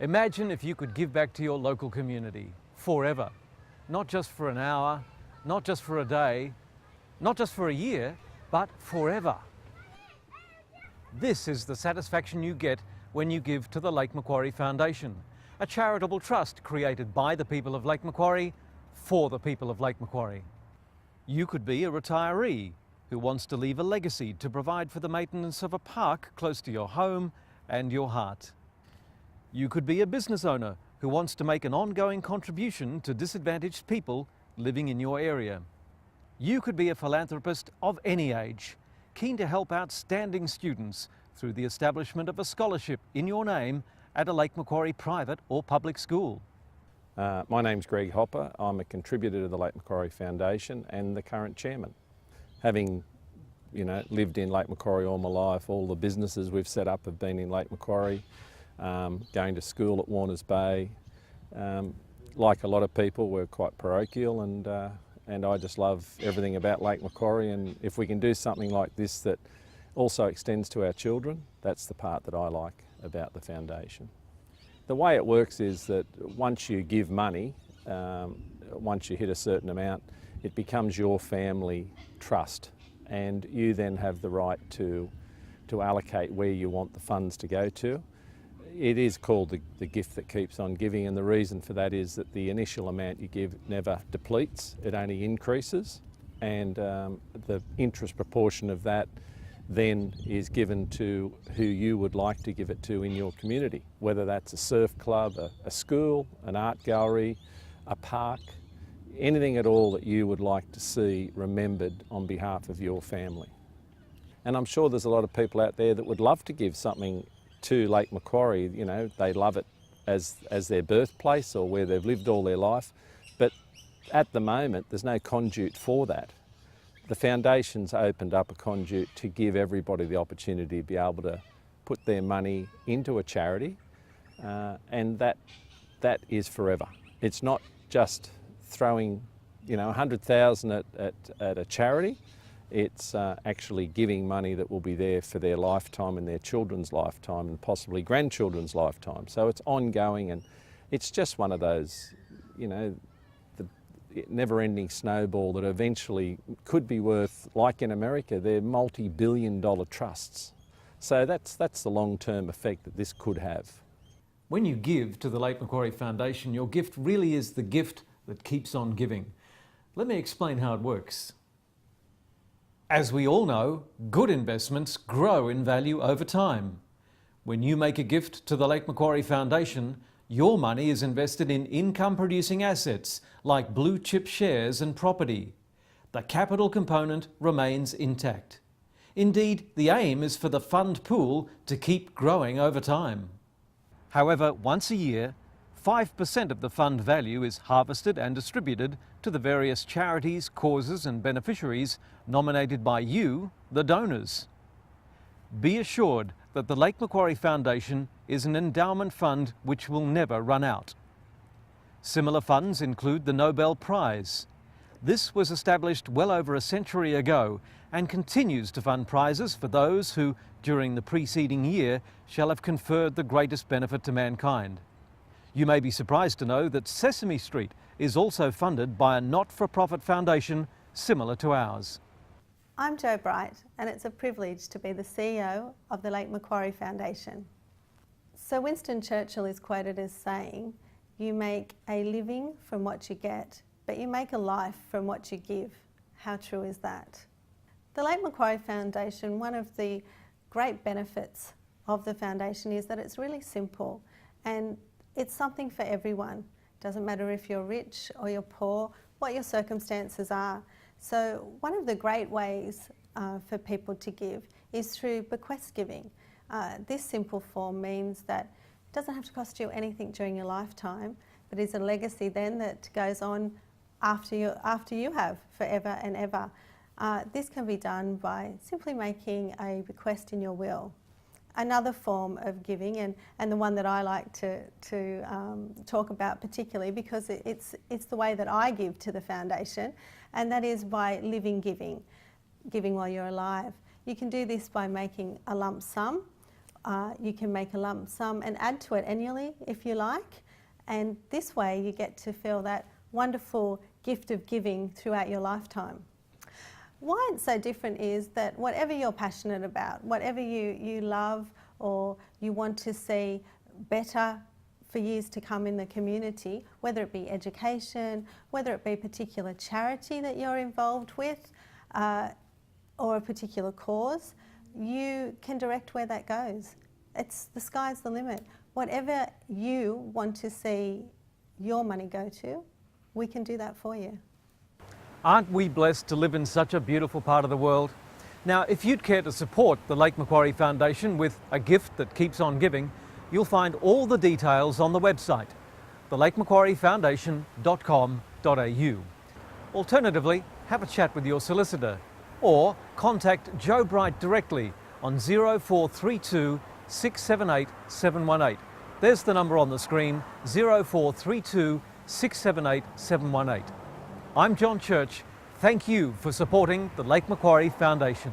Imagine if you could give back to your local community forever, not just for an hour, not just for a day, not just for a year, but forever. This is the satisfaction you get when you give to the Lake Macquarie Foundation, a charitable trust created by the people of Lake Macquarie for the people of Lake Macquarie. You could be a retiree who wants to leave a legacy to provide for the maintenance of a park close to your home and your heart. You could be a business owner who wants to make an ongoing contribution to disadvantaged people living in your area. You could be a philanthropist of any age, keen to help outstanding students through the establishment of a scholarship in your name at a Lake Macquarie private or public school. My name's Greg Hopper. I'm a contributor to the Lake Macquarie Foundation and the current chairman. Having lived in Lake Macquarie all my life, all the businesses we've set up have been in Lake Macquarie, going to school at Warners Bay. Like a lot of people, we're quite parochial, and I just love everything about Lake Macquarie, and if we can do something like this that also extends to our children, that's the part that I like about the foundation. The way it works is that once you give money, once you hit a certain amount, it becomes your family trust, and you then have the right to allocate where you want the funds to go to. It is called the gift that keeps on giving, and the reason for that is that the initial amount you give never depletes, it only increases, and the interest proportion of that then is given to who you would like to give it to in your community, whether that's a surf club, a school, an art gallery, a park, anything at all that you would like to see remembered on behalf of your family. And I'm sure there's a lot of people out there that would love to give something to Lake Macquarie. They love it as their birthplace or where they've lived all their life, but at the moment there's no conduit for that. The foundation's opened up a conduit to give everybody the opportunity to be able to put their money into a charity, and that is forever. It's not just throwing $100,000 at a charity. It's actually giving money that will be there for their lifetime and their children's lifetime and possibly grandchildren's lifetime. So it's ongoing, and it's just one of those, the never-ending snowball that eventually could be worth, like in America, they're multi-billion-dollar trusts. So that's the long-term effect that this could have. When you give to the Lake Macquarie Foundation, your gift really is the gift that keeps on giving. Let me explain how it works. As we all know, good investments grow in value over time. When you make a gift to the Lake Macquarie Foundation, your money is invested in income-producing assets like blue-chip shares and property. The capital component remains intact. Indeed, the aim is for the fund pool to keep growing over time. However, once a year, 5% of the fund value is harvested and distributed to the various charities, causes and beneficiaries nominated by you, the donors. Be assured that the Lake Macquarie Foundation is an endowment fund which will never run out. Similar funds include the Nobel Prize. This was established well over a century ago and continues to fund prizes for those who, during the preceding year, shall have conferred the greatest benefit to mankind. You may be surprised to know that Sesame Street is also funded by a not-for-profit foundation similar to ours. I'm Jo Bright, and it's a privilege to be the CEO of the Lake Macquarie Foundation. So Winston Churchill is quoted as saying, "You make a living from what you get, but you make a life from what you give." How true is that? The Lake Macquarie Foundation, one of the great benefits of the foundation is that it's really simple, and it's something for everyone. Doesn't matter if you're rich or you're poor, what your circumstances are. So one of the great ways for people to give is through bequest giving. This simple form means that it doesn't have to cost you anything during your lifetime, but is a legacy then that goes on after you have forever and ever. This can be done by simply making a bequest in your will. Another form of giving, and the one that I like to talk about particularly because it's the way that I give to the foundation, and that is by living giving while you're alive. You can do this by making a lump sum You can make a lump sum and add to it annually if you like. And this way you get to feel that wonderful gift of giving throughout your lifetime. Why it's so different is that whatever you're passionate about, whatever you love or you want to see better for years to come in the community, whether it be education, whether it be a particular charity that you're involved with, or a particular cause, you can direct where that goes. The sky's the limit. Whatever you want to see your money go to, we can do that for you. Aren't we blessed to live in such a beautiful part of the world? Now, if you'd care to support the Lake Macquarie Foundation with a gift that keeps on giving, you'll find all the details on the website, thelakemacquariefoundation.com.au. Alternatively, have a chat with your solicitor or contact Joe Bright directly on 0432 678 718. There's the number on the screen, 0432 678 718. I'm John Church. Thank you for supporting the Lake Macquarie Foundation.